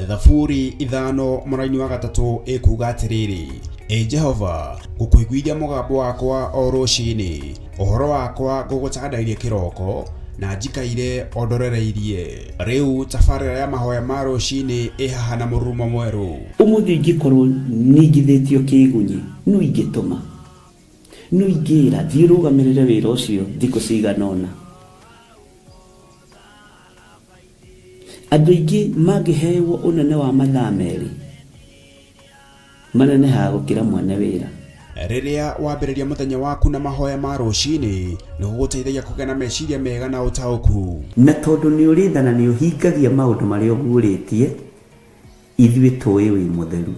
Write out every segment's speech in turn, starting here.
Thaburi ithano mũraini wa gatatũ ĩkuga atĩrĩrĩ: Jehova, ngũkũiguithia mũgambo wakwa o rũciinĩ, ũhoro wakwa ngũgũcakandagĩria kĩroko, na njikaire ondorereirie. Rĩu tabarĩra ya mahoya ma rũciinĩ ĩhaha na mũrurumo mwerũ. Ũmũthĩ ingĩkorwo ningithĩtio kĩgunyi, no ingĩtũma, no ingĩra thiĩ rũgamĩrĩre wĩra ũcio thikũ cigana ũna. Andũ aingĩ mangĩheyo ũnene wa mathaa merĩ, manenehaga gũkĩra mwene wĩra. Rĩrĩa wambĩrĩria mũthenya waku na mahoya ma rũciinĩ, nĩ gũgũteithagia kũgĩa na meciria mega na ũtaũku. Na tondũ nĩ ũrĩtha na nĩ ũhingagia maũndũ marĩa ũguũrĩtie, ithuĩ tũĩ wĩ mũtheru,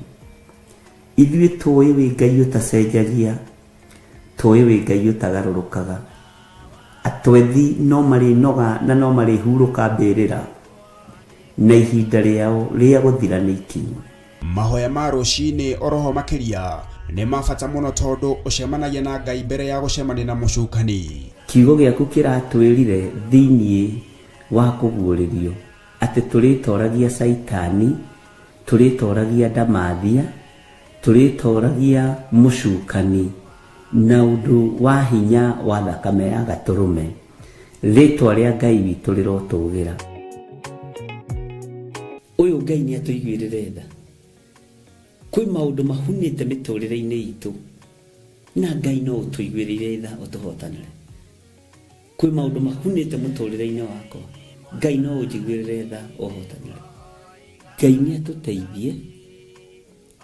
ithuĩ tũĩ wĩ Ngai ũtacenjagia, tũĩ wĩ Ngai ũtagarũrũkaga. Atwethi no marĩnoga na no marĩhurũka mbĩrĩra, na ihinda rĩao rĩa gũthira nĩ ikinyu. Mahoya ma rũciinĩ oroho makĩria nĩ mabata mũno tondũ ũcemanagia na Ngai mbere ya gũcemania na mũcukani. Kiugo gĩaku kĩratwĩrire thĩinĩ wa kũguũrĩrio atĩ tũrĩtoragia Saitani, tũrĩtoragia Ndamathia, tũrĩtoragia mũcukani na ũndũ wa hinya wa thakame ya gatũrũme. Rĩtwa rĩa Ngai witũ rĩrotũgĩra. Ũyũ Ngai nĩ atũiguĩrĩre tha. Kwĩ maũndũ mahunĩte mĩtũrĩre-inĩ itũ, na Ngai no ũtũiguĩrĩre tha ũtũhotanĩre. Kwĩ maũndũ mahunĩte mũtũrĩre-inĩ wakwa, Ngai no ũnjiguĩrĩre tha ũhotanĩre. Ngai nĩ atũteithie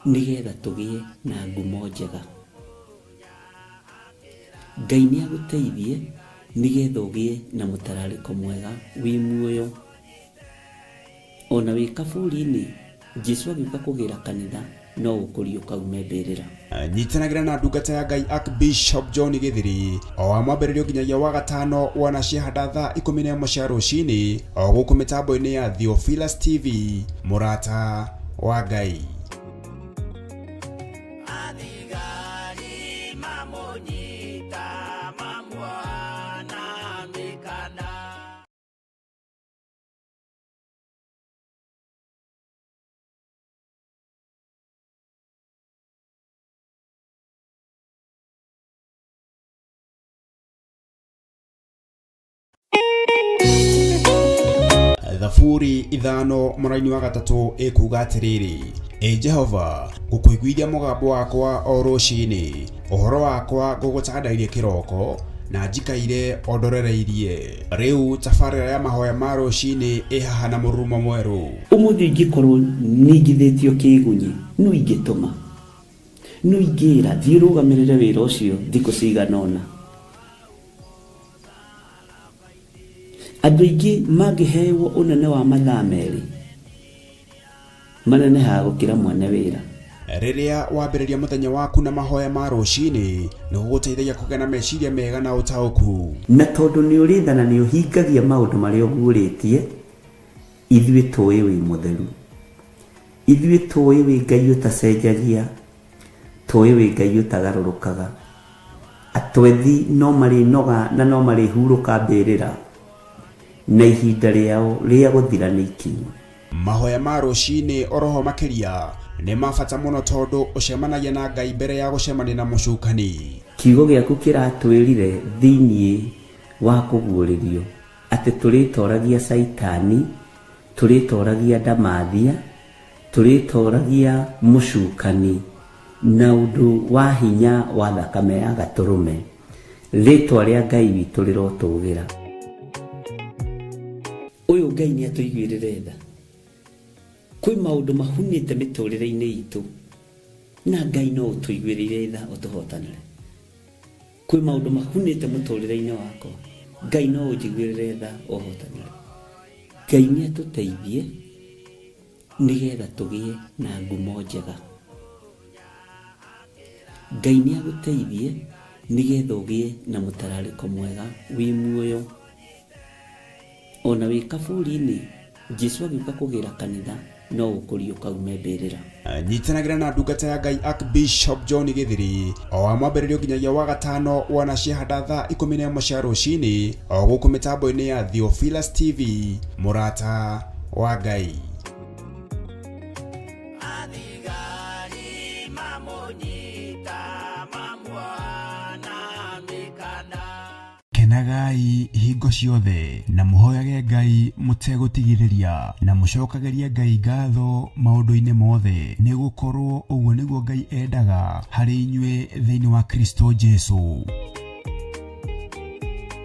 nĩgetha tũgĩe na ngumo njega. Ngai nĩ agũteithie nĩgetha ũgĩe na mũtararĩko mwega wĩ muoyo. Ona wĩ kaburi-inĩ, Jesũ agĩũka kũgĩra kanitha, no ũkũrio kaume mbĩrĩra. Nyitanagĩra na ndungata ya Ngai Archbishop John Githiri o wa mwambĩrĩrio nginyagia wa gatano wana ciahanda thaa 11 cia rũciinĩ o gũkũ mĩtambo-inĩ ya Theophilus TV, mũrata wa Ngai. Thaburi ithano mũraini wa gatatũ ĩkuga atĩrĩrĩ, Jehova ngũkũiguithia mũgambo wakwa o rũciinĩ, ũhoro wakwa ngũgũcandairie kĩroko na njikaire ondorereirie. Rĩu tabarĩra ya mahoya ma rũciinĩ ĩhaha na mũrurumo mwerũ. Ũmũthĩ ingĩkorwo nĩngithĩtio kĩgunyi, no ingĩtũma, no ingĩra thiĩ rũgamĩrĩre wĩra ũcio thikũ cigana ũna. Andũ aingĩ mangĩheyo ũnene wa mathaa merĩ, manenehaga gũkĩra mwene wĩra. Rĩrĩa wambĩrĩria mũthenya waku na mahoya ma rũciinĩ, nĩgũgũteithagia kũgĩa na meciria mega na ũtaũku. Na tondũ nĩũrĩtha na nĩũhingagia maũndũ marĩa ũguũrĩtie, ithuĩ tũĩ wĩ mũtheru, ithuĩ tũĩ wĩ Ngai ũtacenjagia, tũĩ wĩ Ngai ũtagarũrũkaga. Atwethi no marĩnoga na no marĩhurũka mbĩrĩra, na ihinda rĩao rĩa gũthira nĩ ikinyu. Mahoya ma rũciinĩ oroho makĩria nĩ mabata mũno tondũ ũcemanagia na Ngai mbere ya gũcemania na mũcukani. Kiugo gĩaku kĩratwĩrire thĩiniĩ wa kũguũrĩrio atĩ tũrĩtoragia Saitani, tũrĩtoragia Ndamathia, tũrĩtoragia mũcukani na ũndũ wa hinya wa thakame ya Gatũrũme. Rĩtwa rĩa Ngai witũ rĩrotũgĩra. Ũyũ Ngai nĩatũiguĩrĩre tha. Kwĩ maũndũ mahunĩte mĩtũrĩre-inĩ itũ, na Ngai no ũtũiguĩrĩre tha ũtũhotanĩre. Kwĩ maũndũ mahunĩte mũtũrĩre-inĩ wakwa, Ngai no ũnjiguĩrĩre tha ũhotanĩre. Ngai nĩatũteithie nĩgetha tũgĩe na ngumo njega. Ngai nĩagũteithie nĩgetha ũgĩe na mũtararĩko mwega wĩ muoyo. Ona wĩ kaburi-inĩ, Jesũ agĩũka kũgĩra kanitha, no ũkũrio kaume mbĩrĩra. Nyitanagĩra na ndungata ya Ngai Archbishop John Gĩthiri o wa mwambĩrĩrio nginyagia wa gatano wana ciahanda thaa 11 cia rũciinĩ o gũkũ mĩtambo-inĩ ya Theophilus TV, mũrata wa Ngai. Kenagai hingo ciothe na mũhoyage Ngai mũtegũtigithĩria na mũcokagerie Ngai ngatho maũndũ-inĩ mothe, nĩgũkorwo ũguo nĩguo Ngai endaga harĩ inyuĩ thĩinĩ wa Kristo Jesũ.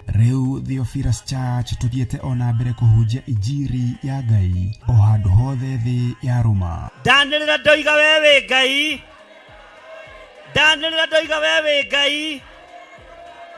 Rĩu Theophilus Church tũthiĩte ona mbere kũhunjia injiri ya Ngai o handũ hothe thĩ ya Roma. Ndanĩrĩra ndoiga we wĩ Ngai, ndanĩrĩra ndoiga we wĩ Ngai,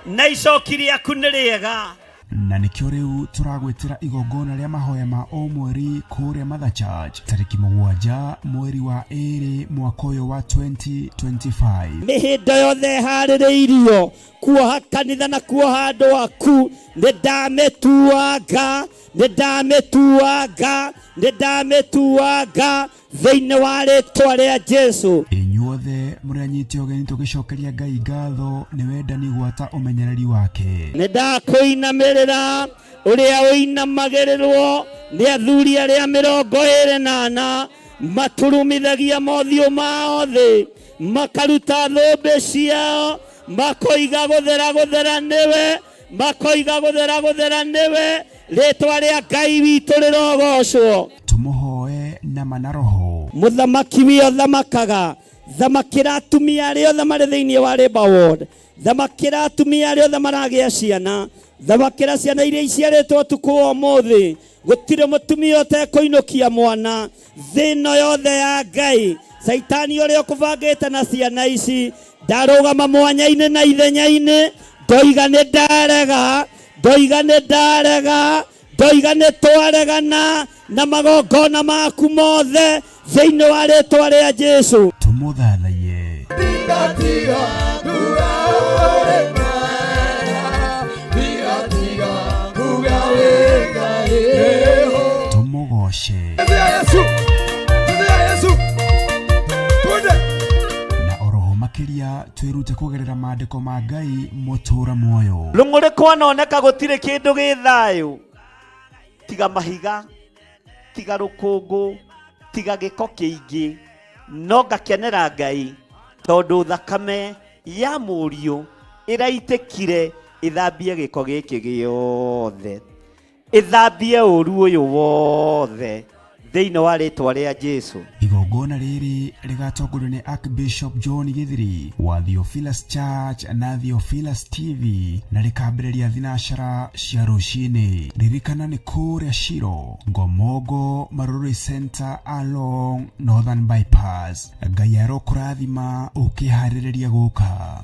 na icoki rĩaku nĩ rĩega. Na nĩkĩo rĩu tũragwĩtĩra igongona rĩa mahoya ma o mweri kũrĩa Mother Church tarĩki 7 mweri wa 2 mwaka ũyũ wa 2025. Mĩhĩndo yothe harĩrĩirio kuoha kanitha na kuoha andũ aku, nĩndamĩtuanga, nĩndamĩtuanga, nĩndamĩtuanga thĩinĩ wa rĩtwa rĩa Jesũ. Inyuothe mũranyite ũgeni tũgĩcokeria Ngai ngatho nĩ wendani gwata ũmenyereri wake. Nĩndakũinamĩrĩra ũrĩa ũinamagĩrĩrwo nĩ athuri arĩa 24 maturumithagia mothiũ mao thĩ, makaruta thũmbĩ ciao, makoiga gũthera nĩwe, makoiga gũthera nĩwe, rĩtwa rĩa Ngai witũ rĩrogocwo. Tũmũhoe na manaroho. Mũthamaki wĩ thamakaga, thamakĩra atumia arĩa othe marĩ thĩinĩ wa Labour Ward, thamakĩra atumia arĩa othe maragĩa ciana, thamakĩra ciana iria iciarĩtwo ũtukũ wa ũmũthĩ. Gũtirĩ mũtumia ũtekũinũkia mwana thĩno yothe ya Ngai. Saitani ũrĩa ũkũbangĩte na ciana ici, ndarũgama mwanya-inĩ na ithenya-inĩ, ndoiga nĩ ndarega, ndoiga nĩ ndarega, ndoiga nĩ twaregana na magongona maku mothe thĩinĩ wa rĩtwa rĩa Jesũ. Tũmũthathaiye. Tũmũgoce. Na oroho makĩria twĩrute kũgerera maandĩko ma Ngai mũtũũra muoyo. Rũng'ũrĩ kwanoneka gũtirĩ kĩndũ gĩ thayũ tiga mahiga, tiga rũkũngũ, tiga gĩko kĩingĩ, no ngakenera Ngai tondũ thakame ya mũriũ ĩraitĩkire ĩthambie gĩko gĩkĩ gĩothe. ithambie ũru ũyũ wothe thĩinĩ wa rĩtwa rĩa Jesu. Igongona rĩrĩ rĩgatongorio nĩ Archbishop John Githiri wa Theophilus Church na Theophilus TV na rĩkambĩrĩria thinacara cia rũcinĩ. Ririkana nĩ kũrĩa Shiro, Ngomongo Marũrũ Center along Northern Bypass. Ngai arokũrathima ũkĩharĩrĩria gũka.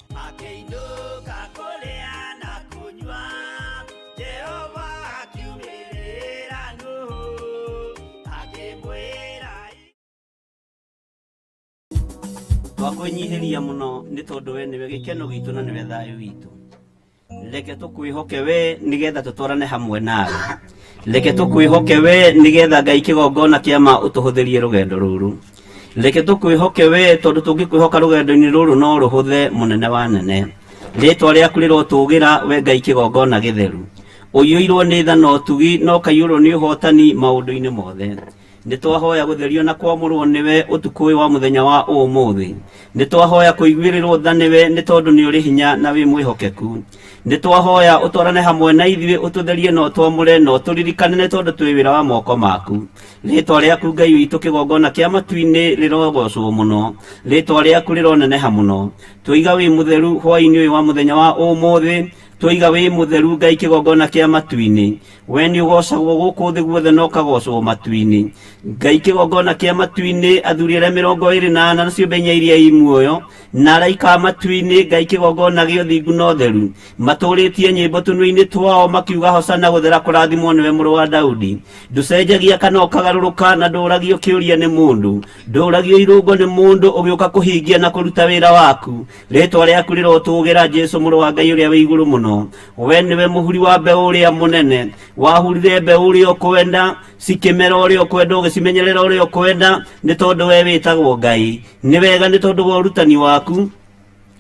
Twakũnyihiria muno nĩ tondũ we nĩwe gĩkeno gitũ na nĩwe thayũ witũ. Reke tũkwĩhoke we nĩgetha tũtwarane hamwe nawe. Reke tũkwĩhoke we nĩgetha Ngai kĩgongona kĩama ũtũhũthĩrie rũgendo rũrũ. Reke tũkwĩhoke we tondũ tũngĩkwĩhoka rũgendo-inĩ rũrũ no rũhũthe mũnene wa nene. Rĩtwa rĩaku rĩrotũgĩra we Ngai kĩgongona gĩtheru. Ũiyũirwo nĩ tha na ũtugi no kaiyũrwo nĩ ũhotani maũndũ-inĩ mothe. Nĩtwahoya gũtherio na kwamũrwo nĩwe ũtukũ ũyũ wa mũthenya wa ũmũthĩ. Nĩtwahoya kũiguĩrĩrwo tha nĩwe nĩ tondũ nĩ ũrĩ hinya na wĩ mwĩhokeku. Nĩtwahoya ũtwarane hamwe na ithuĩ ũtũtherie na ũtwamũre na ũtũririkane nĩ tondũ twĩ wĩra wa moko maku. Rĩtwa rĩaku Ngai witũ kĩgongona kĩa matu-inĩ rĩrogocwo mũno. Rĩtwa rĩaku rĩroneneha mũno. Tũiga wĩ mũtheru hwaĩ-inĩ ũyũ wa mũthenya wa ũmũthĩ. Tũiga wĩ mũtheru Ngai kĩgongona kĩa matu-inĩ. We nĩ ũgocagwo gũkũ thĩ guothe na ũkagocwo matu-inĩ. Ngai kĩgongona kĩa matu-inĩ athuri arĩa 24 na ciũmbe inya iria i muoyo na araika matu-inĩ Ngai kĩgongona gĩa ũthingu na ũtheru matũrĩtie nyĩmbo tũnua-inĩ twao makiuga hosana gũthera kũrathimwo nĩwe mũrũ wa Daudi. Ndũcenjagia kana ũkagarũrũka na ndũragio kĩũria nĩ mũndũ. Ndũragio irũngo nĩ mũndũ ũgĩũka kũhingia na kũruta wĩra waku. Rĩtwa rĩaku rĩrotũgĩra Jesu mũrũ wa Ngai ũrĩa wĩ igũrũ mũno. We nĩwe mũhuri wa mbeũ ũrĩa mũnene. Wahurire mbeũ ũrĩa ũkwenda, cikĩmera ũrĩa ũkwenda, ũgĩcimenyerera ũrĩa ũkwenda, nĩ tondũ we wĩtagwo Ngai. Nĩ wega nĩ tondũ wa ũrutani waku.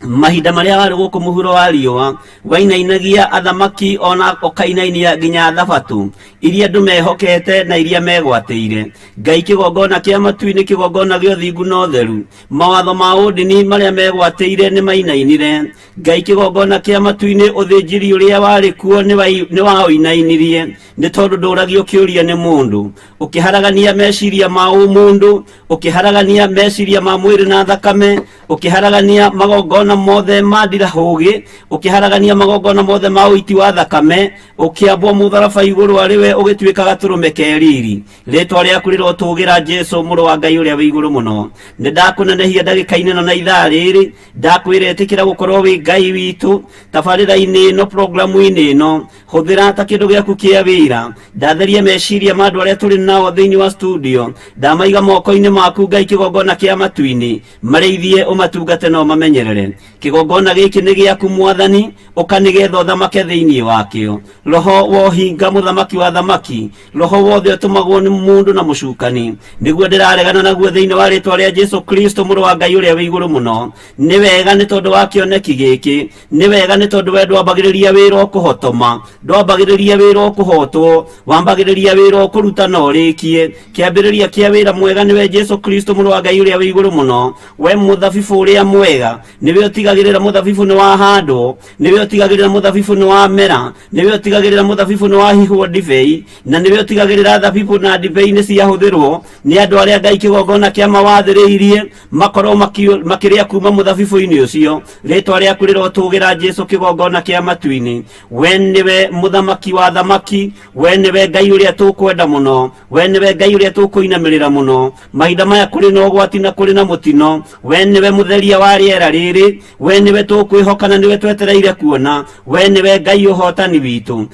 Mahinda marĩa warĩ gũkũ mũhuro wa riũa wainainagia athamaki ona ũkainainia nginya thabatũ iria andũ mehokete na iria megwatĩire. Ngai kĩgongona kĩa matu-inĩ kĩgongona gĩa ũthingu na ũtheru mawatho ma ũndini marĩa megwatĩire nĩ mainainire. Ngai kĩgongona kĩa matu-inĩ ũthĩnjĩri ũrĩa warĩ kuo nĩ waũinainirie nĩ tondũ ndũragio kĩũria nĩ mũndũ. Ũkĩharagania meciria ma ũmũndũ, ũkĩharagania meciria ma mwĩrĩ na thakame, ũkĩharagania magongona mothe mandira hũgĩ, ũkĩharagania magongona mothe ma ũiti wa thakame, ũkĩambwo mũtharaba igũrũ arĩwe ũgĩtuĩka gatũrũme keriri. Rĩtwa rĩaku rĩrotũgĩra Jesu mũrũ wa Ngai ũrĩa wĩ igũrũ mũno. Nĩndakũnenehia ndagĩka-inĩ na ithaa rĩrĩ, ndakwĩra ĩtĩkĩra gũkorwo wĩ Ngai witũ tabarĩra-inĩ ĩno, programu-inĩ ĩno. Hũthĩra ta kĩndũ gĩaku kĩa wĩra. Ndatheria meciria ma andũ arĩa tũrĩ nao thĩinĩ wa studio, ndamaiga moko-inĩ maku Ngai kĩgongona kĩa matu-inĩ, marĩithie ũmatungate na ũmamenyerere. Kĩgongona gĩkĩ nĩ gĩaku Mwathani, ũkanĩgetha ũthamake thĩinĩ wakĩo. Roho wa ũhinga mũthamaki wa thamaki, roho wothe ũtũmagwo nĩ mũndũ na mũcukani, nĩguo ndĩraregana naguo thĩinĩ wa rĩtwa rĩa Jesu Kristo mũrũ wa Ngai ũrĩa wĩ igũrũ mũno. Nĩ wega nĩ tondũ wa kĩoneki gĩkĩ, nĩ wega nĩ tondũ we ndwambagĩrĩria wĩra ũkũhotoma, ndwambagĩrĩria wĩra ũkũhotwo, wambagĩrĩria wĩra ũkũruta na ũrĩkie. Kĩambĩrĩria kĩa wĩra mwega nĩwe Jesu Kristo mũrũ wa Ngai ũrĩa wĩ igũrũ mũno. We mũthabibũ ũrĩa mwega, nĩwe ũtigagĩrĩra mũthabibũ nĩ wahandwo, nĩwe ũtigagĩrĩra mũthabibũ nĩ wamera, nĩwe ũtigagĩrĩra mũthabibũ nĩ wahihwo ndibei, na nĩwe ũtigagĩrĩra thabibũ na ndibei nĩ ciahũthĩrwo nĩ andũ arĩa Ngai kĩgongona kĩa mawathĩrĩirie makorwo makĩrĩa kuma mũthabibũ-inĩ ũcio. Rĩtwa rĩaku rĩrotũgĩra Jesu kĩgongona kĩa matu-inĩ. We nĩwe mũthamaki wa thamaki, we nĩwe Ngai ũrĩa tũkwenda mũno, we nĩwe Ngai ũrĩa tũkũinamĩrĩra mũno. Mahinda maya kũrĩ na ũgwati na kũrĩ na mũtino, we nĩwe mũtheria wa rĩera rĩrĩ, we nĩwe tũkwĩhoka na nĩwe twetereire kuona. We nĩwe Ngai ũhotani witũ.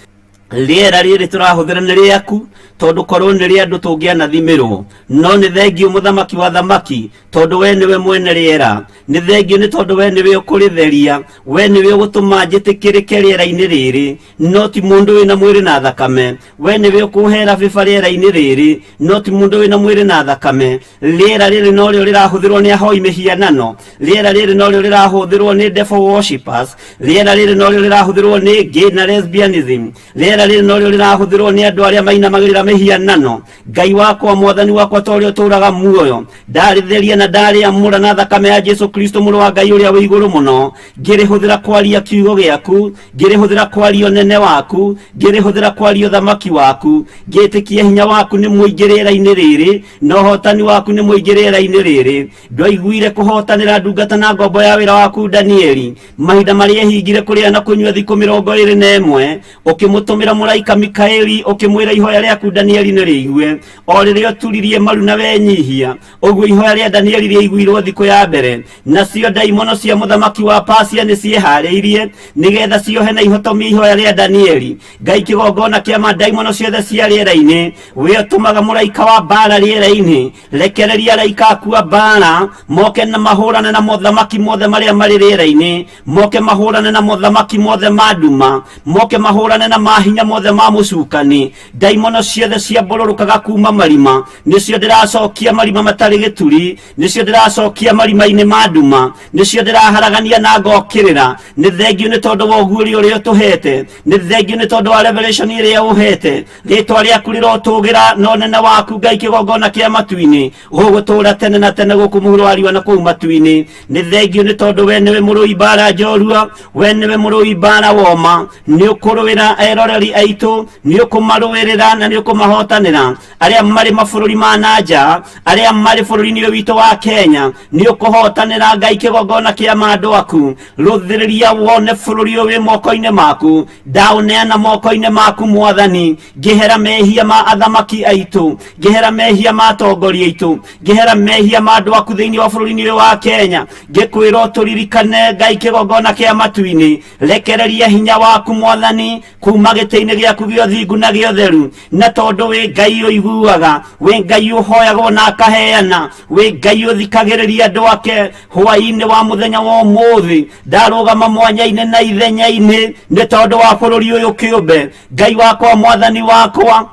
Rĩera rĩrĩ tũrahũthĩra nĩ rĩaku tondũ korwo nĩ rĩa andũ tũngĩanathimĩrwo, no nĩ thengiũ mũthamaki wa thamaki tondũ we nĩwe mwene rĩera. Nĩ thengiũ nĩ tondũ we nĩwe ũkũrĩtheria, we nĩwe ũgũtũma njĩtĩkĩrĩke rĩera-inĩ rĩrĩ, no ti mũndũ wĩna mwĩrĩ na thakame. We nĩwe ũkũhera bĩba rĩera-inĩ rĩrĩ, no ti mũndũ wĩna mwĩrĩ na thakame. Rĩera rĩrĩ no rĩo rĩrahũthĩrwo nĩ ahoi mĩhianano, rĩera rĩrĩ no rĩo rĩrahũthĩrwo nĩ devil worshippers, rĩera rĩrĩ no rĩo rĩrahũthĩrwo nĩ gay na lesbianism, rĩera rĩera rĩrĩ no rĩo rĩrahũthĩrwo nĩ andũ arĩa mainamagĩrĩra mĩhianano. Ngai wakwa mwathani wakwa ta ũrĩa ũtũũraga muoyo, ndarĩtheria na ndarĩamũra na thakame ya Jesu Kristo mũrũ wa Ngai ũrĩa wĩ igũrũ mũno, ngĩrĩhũthĩra kwaria kiugo gĩaku, ngĩrĩhũthĩra kwaria ũnene waku, ngĩrĩhũthĩra kwaria ũthamaki waku, ngĩtĩkia hinya waku nĩ mũingĩ rĩera-inĩ rĩrĩ, na ũhotani waku nĩ mũingĩ rĩera-inĩ rĩrĩ. Ndwaiguire kũhotanĩra ndungata na ngombo ya wĩra waku Danieli mahinda marĩa ehingire kũrĩa na kũnyua thikũ 21, ũkĩmũtũmĩra mũraika Mikaeli ũkĩmwĩra ihoya rĩaku Danieli nĩ rĩigue, o rĩrĩa ũturirie maru na wenyihia. Ũguo ihoya rĩa Danieli rĩaiguirwo thikũ ya mbere, nacio ndaimono cia mũthamaki wa Persia nĩ ciĩharĩirie nĩgetha ciohe na ihotomia ihoya rĩa Danieli. Ngai kĩgongona kĩa mandaimono ciothe cia rĩera-inĩ, we ũtũmaga mũraika wa mbara rĩera-inĩ, rekereria araika aku a mbara moke na mahũrane na mothamaki mothe marĩa marĩ rĩera-inĩ, moke mahũrane na mothamaki mothe ma nduma, moke mahũrane na mahinya mothe ma mũcukani. Ndaimono ciothe ciambũrũrũkaga kuma marima, nĩcio ndĩracokia marima matarĩ gĩturi, nĩcio ndĩracokia marima-inĩ ma nduma, nĩcio ndĩraharagania na ngokĩrĩra. Nĩ thengiũ nĩ tondũ wa ũguũrio ũrĩa ũtũhete, nĩ thengiũ nĩ tondũ wa revelation ĩrĩa ũhete. Rĩĩtwa rĩaku rĩrotũũgĩra na ũnene waku Ngai kĩgongona kĩa matu-inĩ, ũgũtũũra tene na tene gũkũ mũhuro wa riũa na kũu matu-inĩ. Nĩ thengiũ nĩ tondũ we nĩwe mũrũi mbara njorua, we nĩwe mũrũi mbara woma, nĩ ũkũrũĩra eroreri aitũ, nĩ ũkũmarũĩrĩra na nĩ ũkũmahotanĩra arĩa marĩ mabũrũri ma nanja, arĩa marĩ bũrũri-inĩ ũyũ witũ wa Kenya, nĩ ũkũhotanĩra Ngai kĩgongona kĩa andũ aku. Rũthĩrĩria wone bũrũri ũyũ wĩ moko-inĩ maku, ndaũneana moko-inĩ maku Mwathani. Ngĩhera mehia ma athamaki aitũ, ngĩhera mehia ma atongoria aitũ, ngĩhera mehia ma andũ aku thĩinĩ wa bũrũri-inĩ ũyũ wa Kenya, ngĩkwĩra ũtũririkane Ngai kĩgongona kĩa matu-inĩ. Rekereria hinya waku Mwathani kuma gĩtĩ-inĩ gĩaku gĩa ũthingu na gĩa ũtheru, na tondũ wĩ Ngai ũiguaga, wĩ Ngai ũhoyagwo na akaheana, wĩ Ngai ũthikagĩrĩria andũ ake. Hwaĩ-inĩ wa mũthenya wa ũmũthĩ ndarũgama mwanya-inĩ na ithenya-inĩ nĩ tondũ wa bũrũri ũyũ kĩũmbe. Ngai wakwa Mwathani wakwa,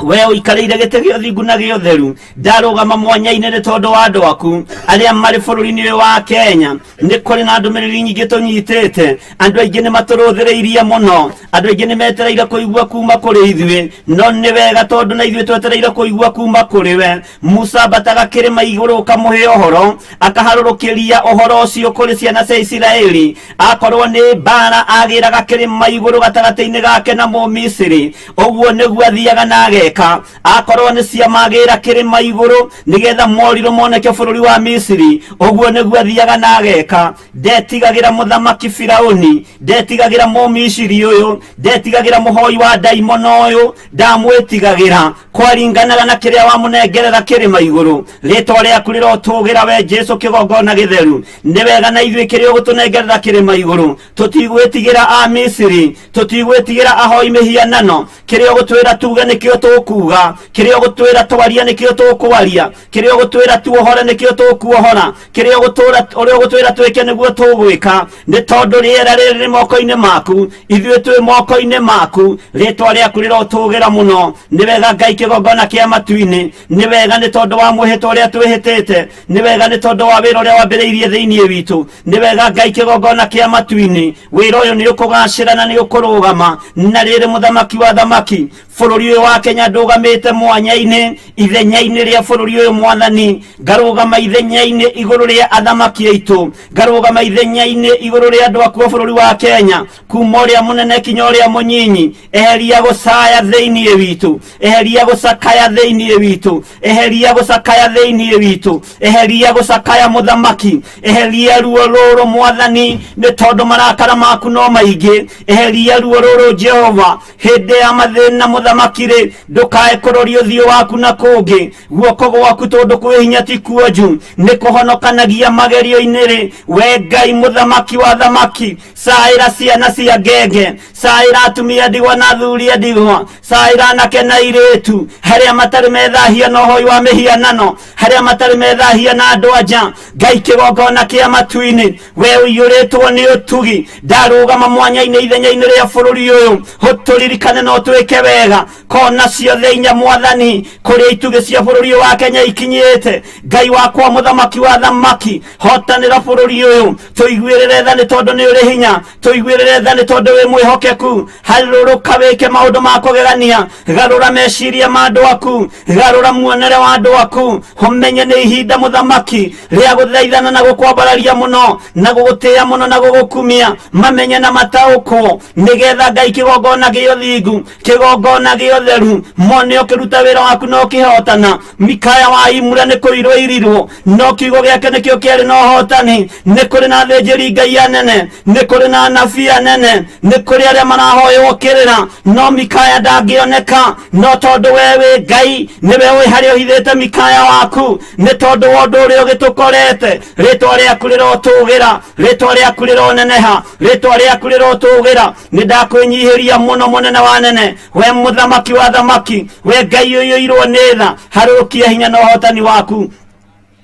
we ũikarĩire gĩtĩ gĩa ũthingu na gĩa ũtheru, ndarũgama mwanya-inĩ nĩ tondũ wa andũ aku arĩa marĩ bũrũri-inĩ ũyũ wa Kenya. Nĩ kũrĩ na ndũmĩrĩri nyingĩ tũnyitĩte, andũ aingĩ nĩ matũrũthĩrĩirie mũno, andũ aingĩ nĩ metereire kũigua kuma kũrĩ ithuĩ, no nĩ wega tondũ na ithuĩ twetereire kũigua kuma kũrĩ we. Musa ambataga kĩrĩma igũrũ ũkamũhe ũhoro, akaharũrũkĩria ũhoro ũcio kũrĩ ciana cia Isiraeli. Akorwo nĩ mbara agĩraga kĩrĩma igũrũ gatagatĩ-inĩ gake na Mũmisiri, ũguo nĩguo athiaga nage. Akorwo nĩ ciamagĩra kĩrĩma igũrũ nĩgetha morirũ moneke bũrũri wa Misiri, ũguo nĩguo athiaga na ageka. Ndetigagĩra mũthamaki Firaũni, ndetigagĩra Mũmisiri ũyũ, ndetigagĩra mũhoi wa ndaimono ũyũ, ndamwĩtigagĩra kwaringanaga na kĩrĩa wamũnengerera kĩrĩma igũrũ. Rĩĩtwa rĩaku rĩrotũũgĩra we Jesu kĩgongona gĩtheru. Nĩ wega na ithuĩ kĩrĩa ũgũtũnengerera kĩrĩma igũrũ, tũtigwĩtigĩra a Misiri, tũtigwĩtigĩra ahoi mĩhianano. Kĩrĩa ũgũtwĩra tuge nĩkĩo kuga, kĩrĩa ũgũtwĩra twaria nĩkĩo tũkwaria, kĩrĩa ũgũtwĩra tuohore nĩkĩo tũkuohora, kĩrĩa ũgũtwĩra twĩke nĩguo tũgwĩka. Nĩ tondũ rĩera rĩrĩ rĩ moko-inĩ maku, ithuĩ twĩ moko-inĩ maku. Rĩĩtwa rĩaku rĩrotũũgĩra mũno. Nĩ wega Ngai kĩgongona kĩa matu-inĩ, nĩ wega nĩ tondũ wa mwĩhĩtwa ũrĩa twĩhĩtĩte, nĩ wega nĩ tondũ wa wĩra ũrĩa wambĩrĩirie thĩinĩ witũ. Nĩ wega Ngai kĩgongona kĩa matu-inĩ, wĩra ũyũ nĩ ũkũgacĩra na nĩ ũkũrũgama. Na rĩrĩ mũthamaki wa thamaki, bũrũri ũyũ wa Kenya ndũgamĩte mwanya-inĩ, ithenya-inĩ rĩa bũrũri ũyũ Mwathani. Ngarũgama ithenya-inĩ igũrũ rĩa athamaki aitũ, ngarũgama ithenya-inĩ igũrũ rĩa andũ aku a bũrũri wa Kenya, kuma ũrĩa mũnene kinya ũrĩa mũnyinyi. Eheria gũcaya thĩinĩ witũ, eheria gũcakaya thĩinĩ witũ, eheria gũcakaya thĩinĩ witũ, eheria gũcakaya mũthamaki, eheria ruo rũrũ Mwathani, nĩ tondũ marakara maku no maingĩ. Eheria ruo rũrũ Jehova hĩndĩ ya mathĩna mũthamaki-rĩ, ndũkae kũroria ũthiũ waku na kũngĩ. Guoko gwaku tondũ kwĩ hinya ti kuonju, nĩ kũhonokanagia magerio-inĩ-rĩ. We Ngai mũthamaki wa thamaki, caĩra ciana cia ngenge, caĩra atumia ndigwa na athuri a ndigwa, caĩra anake na airĩtu harĩa matarĩ methahia na ũhoi wa mĩhianano, harĩa matarĩ methahia na andũ anja. Ngai kĩgongona kĩa matu-inĩ, we ũiyũrĩtwo nĩ ũtugi, ndarũgama mwanya-inĩ ithenya-inĩ rĩa bũrũri ũyũ, ũtũririkane na ũtwĩke wega. Kona cia ciothe inya mwathani kuria ituge cia bururi wa Kenya ikinyite Ngai wakwa muthamaki wa thamaki hotanira bururi uyu tuiguirire tha ni tondu ni uri hinya tuiguirire tha ni tondu wi mwihokeku haruruka wike maundu ma kugegania garura meciria ma andu aku garura muonere wa andu aku umenye ni ihinda muthamaki ria guthaithana na gukwambararia muno na gugutia muno na gugukumia mamenye na mataukwo nigetha Ngai kigongona gio thingu kigongona gio theru mone ukiruta wira waku no kihotana Mikaya wa Imura ni kuirwo irirwo no kiugo giake nikio kiari no hotani ni kuri na thenjeri Ngai anene ni kuri na anabii anene ni kuri aria marahoywo kirira no Mikaya ndangioneka no tondu wewe Ngai niwe wi haria uhithite Mikaya waku ni tondu wondu uria ugitukorete ritwa riaku rirotugira ritwa riaku rironeneha ritwa riaku rirotugira ni ndakwinyihiria muno munene wa nene we muthamaki wa thamaki we Ngai uyu irwo ni tha harukia hinya na hotani waku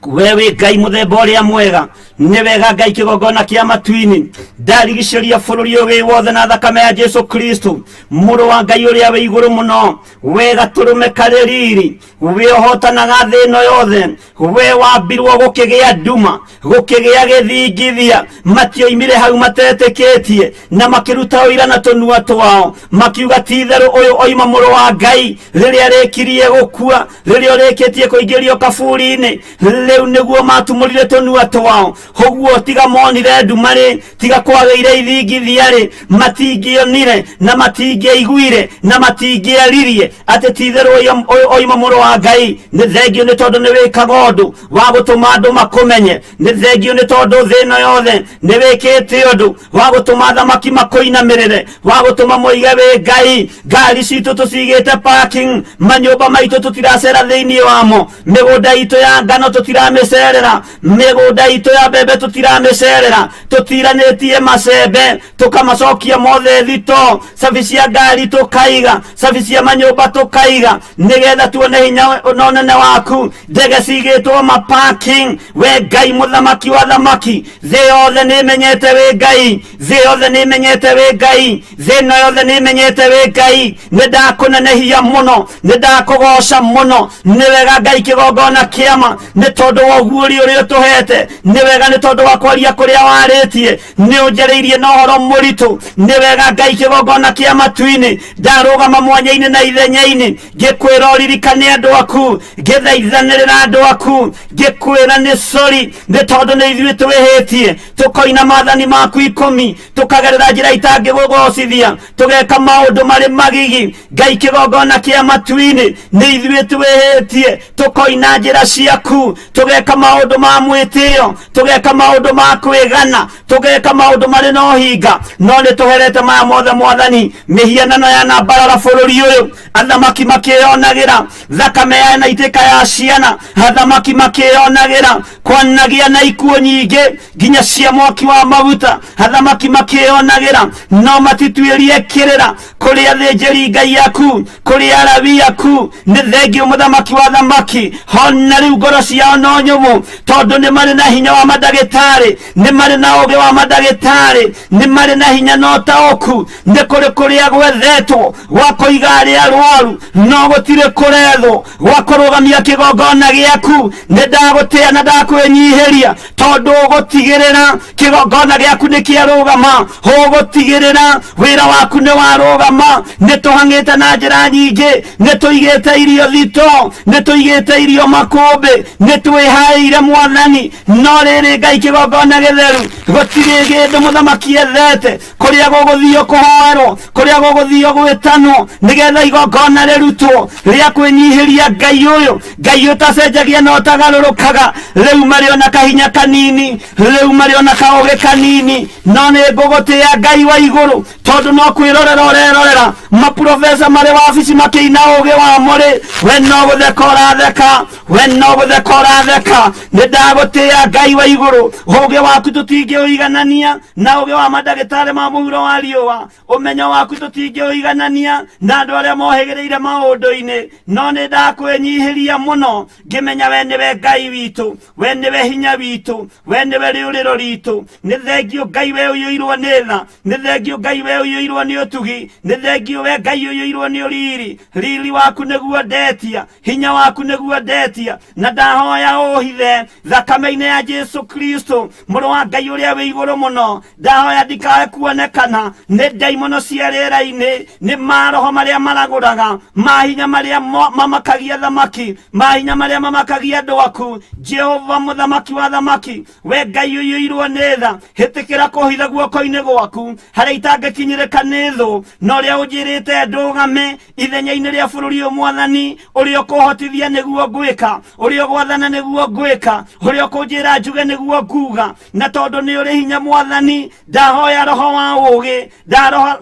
wewe Ngai muthemba uria mwega ni wega Ngai kigongona kia matuini ndarigicĩria bũrũri ũyũ wothe na thakame ya Jesu Kristo mũrũ wa Ngai uria wi igũrũ muno we gatũrũme karĩ riri we ũhotanaga thĩ ĩno yothe we wambirwo gũkĩgĩa nduma gũkĩgĩa gĩthingithia matioimire hau matetĩkĩtie na makĩruta ũira na tũnua twao makiuga ti itherũ ũyũ oima mũrũ wa Ngai rĩrĩa rĩkirie gũkua rĩrĩa rĩkĩtie kũingĩrio kaburi-inĩ rĩu nĩguo matumũrire tũnua twao hoguo tiga monire ndumari tiga kwagĩire ithingithia-rĩ matingĩonire na matingĩaiguire na matingĩaririe atĩ ti itherũ ũyũ oima mũrũ wa Ngai nĩ thengio nĩ tondũ nĩ wĩkaga ũndũ wa gũtũma andũ makũmenye nĩ thengio nĩ tondũ thĩ ĩno yothe nĩ wĩkĩte ũndũ wa gũtũma thamaki makũinamĩrĩre wa gũtũma moige wĩ Ngai ngari citũ tũcigĩte parking manyũmba maitũ tũtiracera thĩinĩ wamo mĩgũnda itũ ya ngano tũtiramĩcerera mĩgũnda itũ ya mbembe tũtiramĩcerera tũtiranĩtie macembe tũkamacokia mothe thito cabi cia ngari tũkaiga cabi cia manyũmba tũkaiga nĩgetha tuone hinya na ũnene waku ndege cigĩtwo ma parking we Ngai muthamaki wa thamaki thĩ yothe nĩmenyete wĩ Ngai thĩ yothe nĩmenyete wĩ Ngai thĩ ĩno yothe nĩmenyete wĩ Ngai nĩndakũnenehia mũno nĩndakũgoca mũno nĩ wega Ngai kĩgongona kĩama nĩ tondũ wa ũguũri ũrĩa ũtũhete nĩ wega nĩ tondũ wa kwaria kũrĩa warĩtie nĩ ũnjarĩirie na ũhoro mũritũ nĩ wega Ngai kĩgongona kĩa matu-inĩ ndarũgama mwanya-inĩ na ithenya-inĩ ngĩkwĩra ũririkane andũ aku ngĩthaithanĩrĩra andũ aku ngĩkwĩra nĩ sori nĩ tondũ nĩ ithuĩ twĩhĩtie tũkoina maathani maku 10 tũkagerera njĩra itangĩgũgocithia tũgeka maũndũ marĩ magigi Ngai kĩgongona kĩa matu-inĩ nĩ ithuĩ twĩhĩtie tũkoina njĩra ciaku tũgeka maũndũ ma mwĩtĩo tũgeka maũndũ ma kwĩgana tũgeka maũndũ marĩ na ũhinga no nĩ tũherete maya mothe mwathani mĩhianano ya nambarara bũrũri ũyũ athamaki makĩyonagĩra thakame ya na itĩka ya ciana athamaki makĩyonagĩra kwanagia na ikuũ nyingĩ nginya cia mwaki wa maguta athamaki makĩyonagĩra no matituĩrie kĩrĩra kũrĩ athĩnjĩri Ngai aku kũrĩ arabi aku nĩ thengio mũthamaki wa thamaki hona rĩu ngoro ciao no nyũmũ tondũ nĩ marĩ na hinya wa mandagĩtarĩ nĩ marĩ na ũgĩ wa mandagĩtarĩ nĩ marĩ na hinya na ũtaũku nĩ kũrĩ kũrĩa gwethetwo gwa kũiga arĩa arwaru no gũtirĩ kũrethwo gwa kũrũgamia kĩgongona gĩaku nĩ ndagũtĩa na ndakwĩnyihĩria tondũ ũgũtigĩrĩra kĩgongona gĩaku nĩ kĩarũgama ũgũtigĩrĩra wĩra waku nĩ warũgama nĩ tũhang'ĩte na njĩra nyingĩ nĩ tũigĩte irio thito nĩ tũigĩte irio makũmbĩ nĩ twĩhaĩire mwathani no rĩrĩ Ngai kĩgongona gĩtheru gũtirĩ kĩndũ mũthamaki ethete kũrĩa gũgũthio kũhoerwo kũrĩa gũgũthio gwĩtanwo nĩgetha igongona rĩrutwo rĩa kwĩnyihĩria Ngai ũyũ Ngai ũtacenjagia na ũtagarũrũkaga rĩu marĩ ona kahinya kanini rĩu marĩ ona kaũgĩ kanini no nĩ ngũgũtĩa Ngai wa igũrũ tondũ no kwĩrorera ũrerorera maprofesa marĩ wabici makĩina ũgĩ wa mũrĩ we no gũtheka ũratheka we no gutheka uratheka ni ndagutia Ngai wa iguru uge waku tutingi uiganania na uge wa madagitari ma muhuro wa riua umenyo waku tutingi uiganania na andu aria mohegereire maundu-ini no ni ndakwenyihiria muno ngimenya we niwe Ngai witu we niwe hinya witu we niwe riuriro ritu ni thengio Ngai we uyuirwo ni tha ni thengio Ngai we uyuirwo ni utugi ni thengio we Ngai uyuirwo ni riri waku niguo ndetia hinya waku niguo ndetia na ndahoya uhithe thakame-ini ya Jesu Kristo muru wa Ngai uria wi iguru muno ndahoya ndikae kuonekana ni daimono cia rĩera-inĩ ni maroho maria maraguraga mahinya maria mamakagia thamaki mahinya maria mamakagia andu aku Jehova muthamaki wa thamaki we Ngai uyuirwo ni tha hitikira kuhitha guoko-ini gwaku haria itangikinyirika ni thu no ria unjirite ndugame ithenya-ini ria bururi mwathani uria ukuhotithia niguo gwika uria gwathana niguo gwika uria kunjira njuge niguo nguga na tondu ni uri hinya mwathani ndahoya roho wa ugi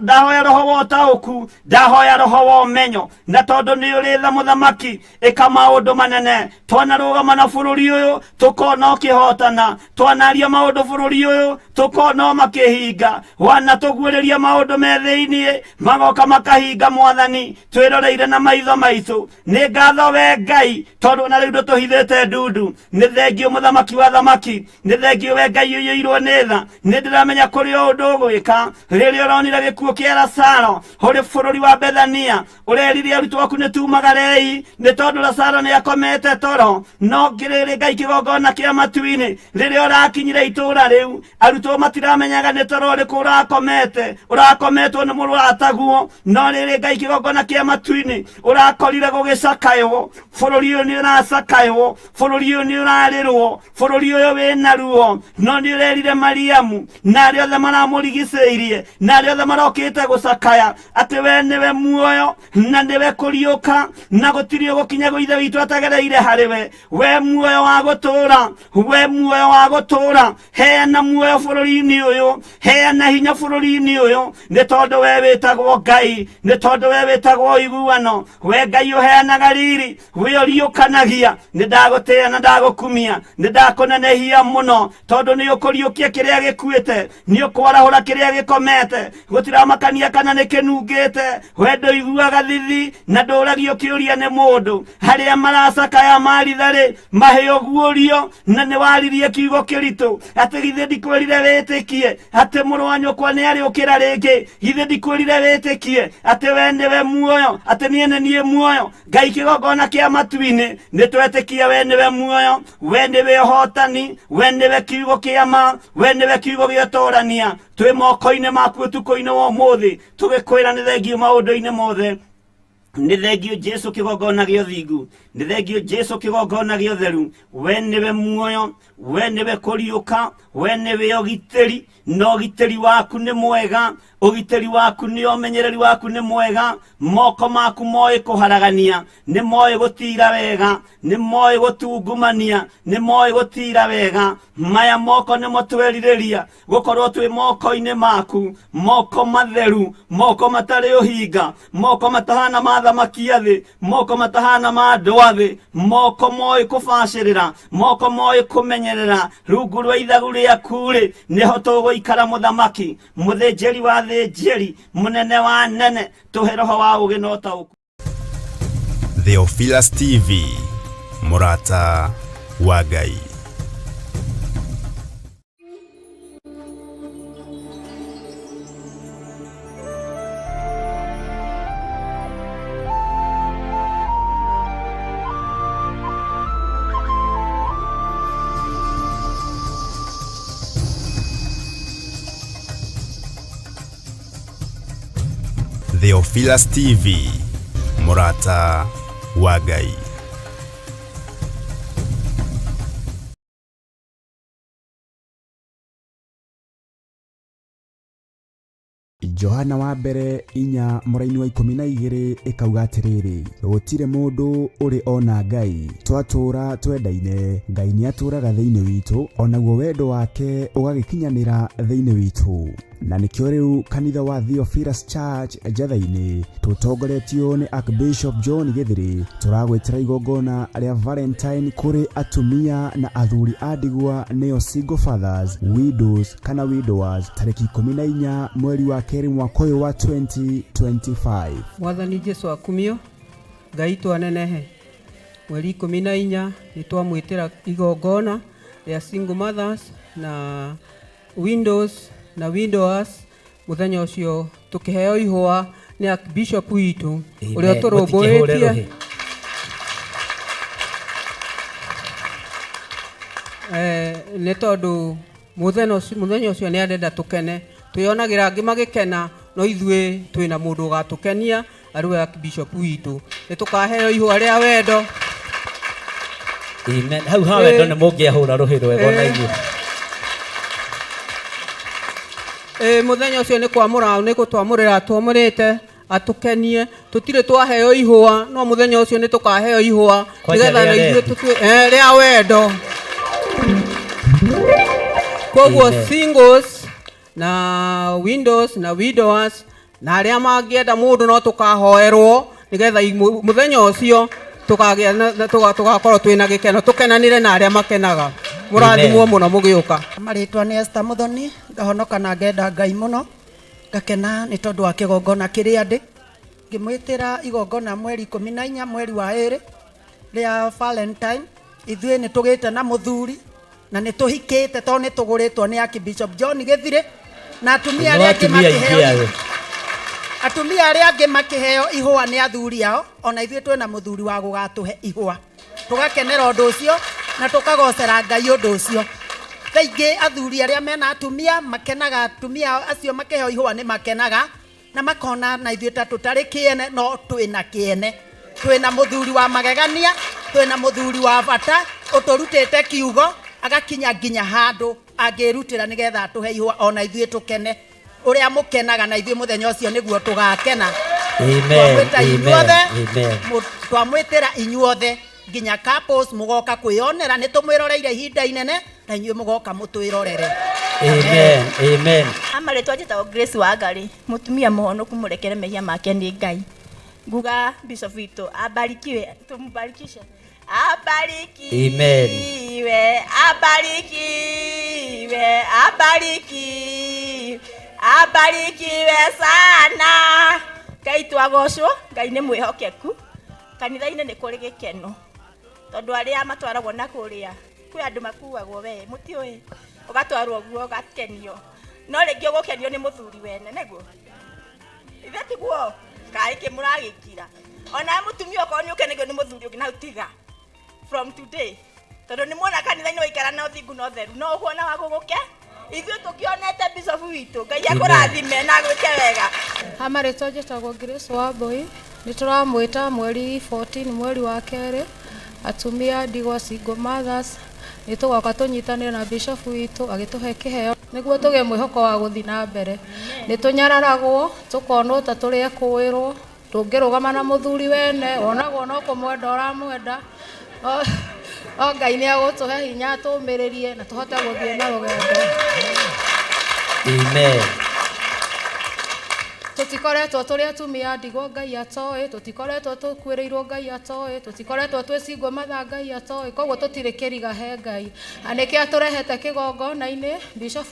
ndahoya roho wa utauku ndahoya roho wa umenyo na tondu ni uri tha muthamaki ika maundu manene twanarugama na bururi uyu tukona ukihotana twanaria maundu bururi uyu tukona makihinga wana tugwiriria maundu methiini magoka makahinga mwathani twiroreire na maitho maitu ni ngatho we Ngai tondu na riu tuhithite ndundu ni thengio muthamaki wa thamaki ni thengio we Ngai uyuirwo ni tha ni ndiramenya kuri undu gwika riria uronire gikuo kia Lazaro uri bururi wa Bethania ureririe arutwo aku nitumagarei ni tondu Lazaro ni akomete toro no ngiriri Ngai kigongona kia matu-ini riria urakinyire itura riu arutwo matiramenyaga ni toro uriku urakometwo ni murataguo no riri Ngai kigongona kia matu-ini urakorire gugicakaywo bururi uyu ni uracakaywo bururi uyu ni urarirwo bururi uyu wina ruo no ni urerire Mariamu na aria othe maramurigicĩirie na aria othe marokite gucakaya ati we niwe muoyo na niwe kuriuka na gutiri gukinya guithe witu atagereire hariwe we muoyo wa gutura we muoyo wa gutura heana muoyo bururi-ini uyu heana hinya bururi-ini uyu ni tondu we witagwo Ngai ni tondu we witagwo iguano we Ngai uheanaga riri we uriukanagia ni ndagutia na ndagukumia ni ndakunenehia muno tondu ni ukuriukia kiria gikuite ni ukwarahura kiria gikomete gutiramakania kana ni kinungite we nduiguaga thithi na nduragio kiuria ni mundu haria maracakaya marithari maheo guorio na ni waririe kiugo kiritu ati githe ndikwirire witikie ati muru wa nyukwa ni ariukira ringi githe ndikwirire witikie ati we niwe muoyo ati nie muoyo Ngai kigongona kia matu-ini ni twetikie we niwe muoyo we niwe hotani we niwe kiugo kia ma we niwe kiugo gia torania twi moko-ini maku utuko-ini wa umuthi tugikwira ni thengio maundu-ini mothe ni thengio Jesu kigongona gio thingu ni thengio Jesu kigongona gio theru we niwe muoyo we niwe kuriuka we niwe ugitiri no ugitiri waku ni mwega ugitiri waku ni umenyereri waku ni mwega moko maku moi kuharagania ni moi gutira wega ni moi gutungumania ni moi gutira wega maya moko ni motweririria gukorwo twi moko-ini maku moko matheru moko matari uhinga moko matahana mathamaki athi moko matahana ma andu athi moko moi kubacirira moko moi kumenyerera rungu rwa ithagu riaku ri niho tuguikara muthamaki muthinjiri wa thinjiri munene wa nene tuhe roho wa ugi no tauku. Theophilus TV murata wa Ngai. Theophilus TV murata wa Ngai. Johana wa mbere inya muraini wa 12 ikauga atiriri gutire mundu uri ona Ngai twatura twendaine Ngai ni aturaga thiini witu onaguo wendo wake ugagikinyanira thiini witu na nikio riu kanitha wa Theophilus Church Njathaini tutongoretio ni Archbishop John Githiri turagwetera igongona ria Valentine kuri atumia na athuri a ndigwa neo single fathers, widows kana widowers tariki 14 mweri wa keri mwaka uyu wa 2025. Mwathani Jesu akumio Ngai twanenehe mweri 14 nitwamwitira igongona ria single mothers na windows na widowers muthenya ucio tukiheo ihwa ni Archbishop witu uria turumbuitie ne tondu muthenya ucio ni arenda tukene tuyonagira angi magikena no ithue twina mundu ugatukenia ariwe Archbishop witu nitukaheo ihwa ria wendo. Amen. Hau ha wendo ni mungiahura ruhiro wega na igwe. Muthenya ucio ni kwamura ni gutwamurira twamurite atukenie tutire twaheo ihwa no muthenya ucio ni tukaheo ihwa nigetha na ithuĩ tutue ria wendo. Koguo singles na windows na widowers na aria mangienda mundu no tukahoerwo nigetha muthenya ucio tukagia tugakorwo twina gikeno tukenanire na aria makenaga. Murathimwo muno mugiuka. Maritwa ni Esther Muthoni ngahonoka na ngenda Ngai muno ngakena ni tondu wa kigongona kiria ndi ngimwitira igongona mweri 14 mweri wa 2 ria Valentine. Ithuĩ ni tugite na muthuri na ni tuhikite to ni tuguritwo ni Archbishop John Githiri na atumia aria angi makiheo ihwa ni athuri ao ona ithuĩ twina muthuri wa gugatuhe ihwa tugakenera undu ucio na tukagocera Ngai undu ucio. Thaingi athuri aria mena atumia makenaga, atumia acio makiheo ihwa ni makenaga na makona na ithuĩ ta tutari kiene no twina kiene, twina muthuri wa magegania, twina muthuri wa bata uturutite kiugo agakinya nginya handu angirutira nigetha tuhe ihwa ona ithuĩ tukene uria mukenaga na ithuĩ muthenya ucio niguo tugakena. Amen. Amen. Twamwitira inyuothe nginya couples mugoka kwionera ni tumwiroreire ihinda inene na inyuĩ mugoka mutwirorere. Amen. Amen. Amaretwa njĩtagwo Grace Wangari mutumia muhonoku murekere mehia make ni Ngai. Nguga Bishop witũ abarikiwe, tumbarikishe. Abarikiwe, abarikiwe, abarikiwe sana. Ngai twagocwo, Ngai nĩ mwĩhokeku. Kanitha-inĩ nĩ kũrĩ gĩkeno tondu aria matwaragwo na kuria kwi andu makuagwo we mutiũĩ ugatwarwo guo gakenio no rĩngĩ ũgũkenio nĩ mũthuri wene nĩguo ithe tiguo kai kimuragikira ona mutumia okorwo nĩ ũkenagio nĩ mũthuri ũngĩ na utiga from today tondu nĩ muona kanitha-inĩ waikara na ũthingu na ũtheru no ũguo wa gũgũke ithuĩ tukionete Bishop witũ Ngai akũrathime na gwĩke wega. Amaretwa njĩtagwo Grace Wambui nĩ tũramwĩta mweri 14 mweri wa 2 atumia ndigwa single mothers nĩ tũgoka tũnyitanĩre na Bishop witũ agĩtũhe kĩheo nĩguo tũgĩe mwĩhoko wa gũthiĩ na mbere. Nĩ tũnyararagwo tũkonwo ta tũrĩ ekũĩrwo tũngĩrũgama na mũthuri wene onagwo no kũmwenda ũramwenda o Ngai nĩ agũtũhe hinya tũmĩrĩrie na tũhote gũthiĩ na rũgendo. Amen. Tutikoretwo tũrĩ atumia ndigwa Ngai atoĩ, tutikoretwo tũkwĩrĩirwo Ngai atoĩ, tutikoretwo twĩ single mother Ngai atoĩ, koguo tũtirĩ kĩriga he Ngai. Anĩkĩ atũrehete kĩgongona-inĩ Bishop